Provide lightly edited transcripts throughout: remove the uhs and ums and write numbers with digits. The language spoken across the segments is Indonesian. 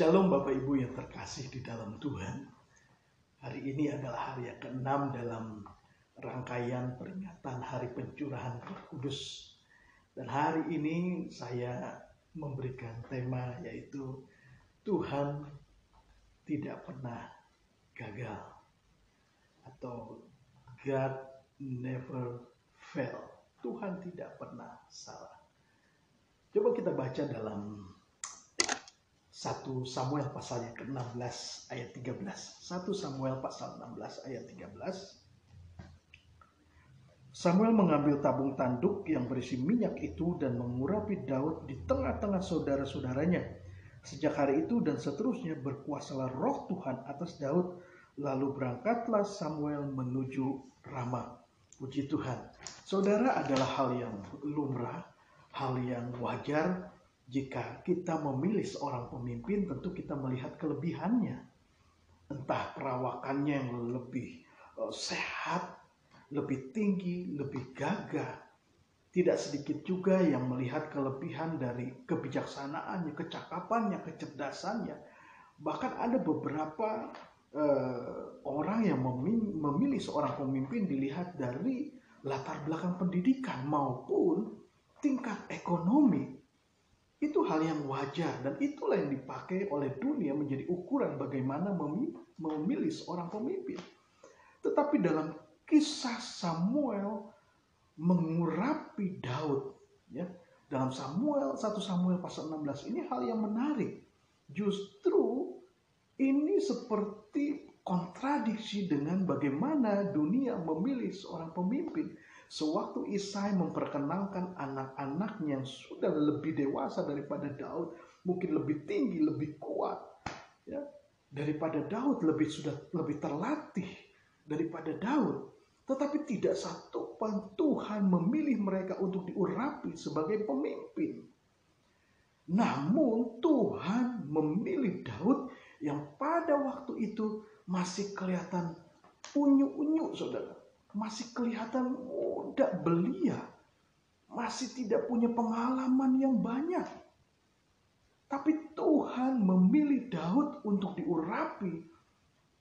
Shalom Bapak Ibu yang terkasih di dalam Tuhan. Hari ini adalah hari yang ke-6 dalam rangkaian peringatan Hari Pencurahan Roh Kudus. Dan hari ini saya memberikan tema yaitu Tuhan tidak pernah gagal atau God never fail. Tuhan tidak pernah salah. Coba kita baca dalam 1 Samuel pasal yang ke-16 ayat 13. 1 Samuel pasal 16 ayat 13. Samuel mengambil tabung tanduk yang berisi minyak itu dan mengurapi Daud di tengah-tengah saudara-saudaranya. Sejak hari itu dan seterusnya berkuasalah roh Tuhan atas Daud. Lalu berangkatlah Samuel menuju Rama. Puji Tuhan. Saudara, adalah hal yang lumrah, hal yang wajar. Jika kita memilih seorang pemimpin, tentu kita melihat kelebihannya. Entah perawakannya yang lebih sehat, lebih tinggi, lebih gagah. Tidak sedikit juga yang melihat kelebihan dari kebijaksanaannya, kecakapannya, kecerdasannya. Bahkan ada beberapa orang yang memilih seorang pemimpin dilihat dari latar belakang pendidikan maupun tingkat ekonomi. Itu hal yang wajar dan itulah yang dipakai oleh dunia menjadi ukuran bagaimana memilih seorang pemimpin. Tetapi dalam kisah Samuel mengurapi Daud, ya, dalam 1 Samuel pasal 16 ini hal yang menarik. Justru ini seperti kontradiksi dengan bagaimana dunia memilih seorang pemimpin. Sewaktu Isai memperkenalkan anak-anaknya yang sudah lebih dewasa daripada Daud, mungkin lebih tinggi, lebih kuat, ya, daripada Daud, lebih terlatih daripada Daud, tetapi tidak satu pun Tuhan memilih mereka untuk diurapi sebagai pemimpin. Namun Tuhan memilih Daud yang pada waktu itu masih kelihatan unyu-unyu, saudara. Masih kelihatan muda belia. Masih tidak punya pengalaman yang banyak. Tapi Tuhan memilih Daud untuk diurapi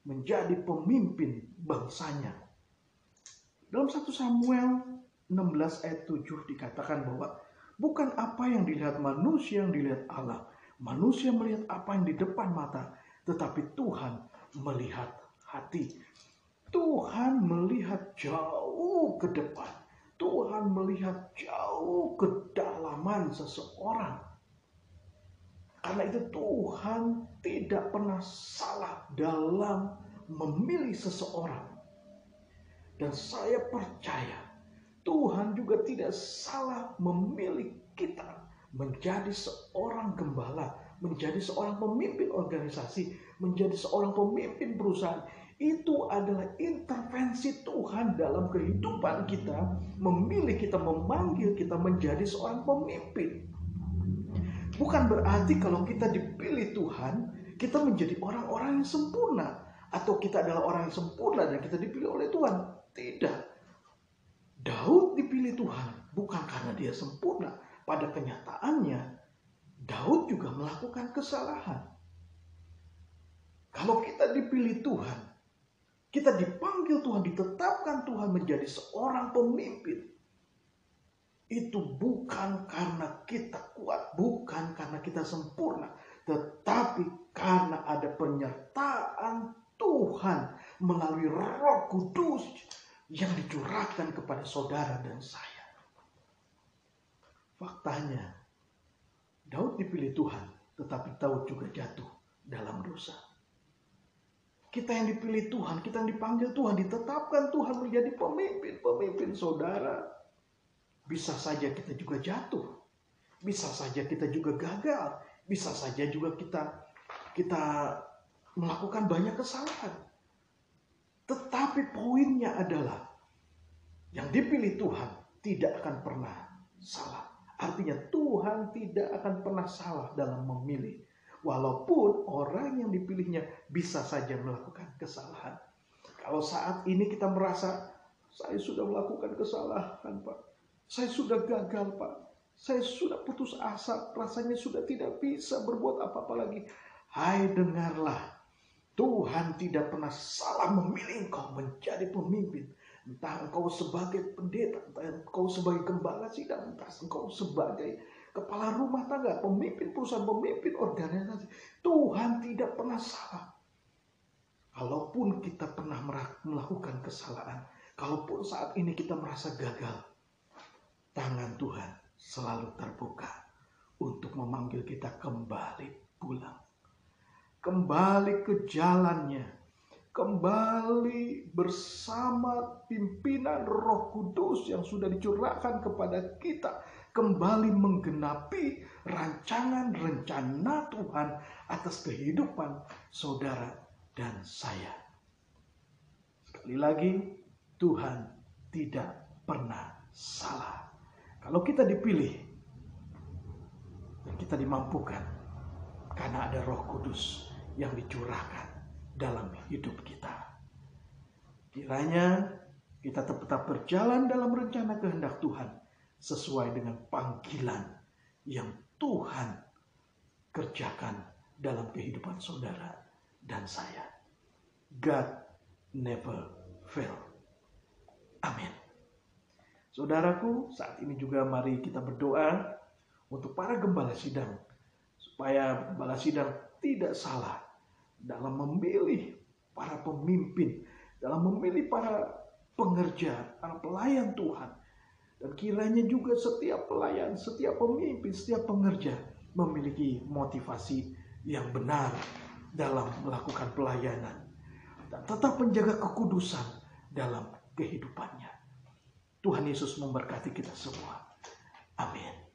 menjadi pemimpin bangsanya. Dalam 1 Samuel 16 ayat 7 dikatakan bahwa bukan apa yang dilihat manusia yang dilihat Allah. Manusia melihat apa yang di depan mata, tetapi Tuhan melihat hati. Tuhan melihat jauh ke depan. Tuhan melihat jauh ke dalaman seseorang. Karena itu Tuhan tidak pernah salah dalam memilih seseorang. Dan saya percaya Tuhan juga tidak salah memilih kita menjadi seorang gembala, menjadi seorang pemimpin organisasi, menjadi seorang pemimpin perusahaan. Itu adalah intervensi Tuhan dalam kehidupan kita, memilih kita, memanggil kita menjadi seorang pemimpin. Bukan berarti kalau kita dipilih Tuhan, kita menjadi orang-orang yang sempurna. Atau kita adalah orang yang sempurna dan kita dipilih oleh Tuhan. Tidak. Daud dipilih Tuhan bukan karena dia sempurna. Pada kenyataannya, Daud juga melakukan kesalahan. Kalau kita dipilih Tuhan, kita dipanggil Tuhan, ditetapkan Tuhan menjadi seorang pemimpin. Itu bukan karena kita kuat, bukan karena kita sempurna, tetapi karena ada penyertaan Tuhan melalui Roh Kudus yang dicurahkan kepada saudara dan saya. Faktanya, Daud dipilih Tuhan, tetapi Daud juga jatuh dalam dosa. Kita yang dipilih Tuhan, kita yang dipanggil Tuhan, ditetapkan Tuhan menjadi pemimpin saudara. Bisa saja kita juga jatuh. Bisa saja kita juga gagal. Bisa saja juga kita melakukan banyak kesalahan. Tetapi poinnya adalah yang dipilih Tuhan tidak akan pernah salah. Artinya Tuhan tidak akan pernah salah dalam memilih. Walaupun orang yang dipilihnya bisa saja melakukan kesalahan. Kalau saat ini kita merasa, saya sudah melakukan kesalahan, Pak. Saya sudah gagal, Pak. Saya sudah putus asa. Rasanya sudah tidak bisa berbuat apa-apa lagi. Hai dengarlah, Tuhan tidak pernah salah memilih engkau menjadi pemimpin. Entah engkau sebagai pendeta, entah engkau sebagai gembala sidang, entah engkau sebagai kepala rumah tangga, pemimpin perusahaan, pemimpin organisasi. Tuhan tidak pernah salah. Kalaupun kita pernah melakukan kesalahan, kalaupun saat ini kita merasa gagal, tangan Tuhan selalu terbuka untuk memanggil kita kembali pulang. Kembali ke jalannya, kembali bersama pimpinan Roh Kudus yang sudah dicurahkan kepada kita, kembali menggenapi rancangan rencana Tuhan atas kehidupan saudara dan saya. Sekali lagi, Tuhan tidak pernah salah. Kalau kita dipilih dan kita dimampukan karena ada Roh Kudus yang dicurahkan dalam hidup kita. Kiranya kita tetap berjalan dalam rencana kehendak Tuhan sesuai dengan panggilan yang Tuhan kerjakan dalam kehidupan saudara dan saya. God never fail. Amin. Saudaraku, saat ini juga mari kita berdoa untuk para gembala sidang, supaya gembala sidang tidak salah dalam memilih para pemimpin, dalam memilih para pengerja, para pelayan Tuhan. Dan kiranya juga setiap pelayan, setiap pemimpin, setiap pengerja memiliki motivasi yang benar dalam melakukan pelayanan. Dan tetap menjaga kekudusan dalam kehidupannya. Tuhan Yesus memberkati kita semua. Amin.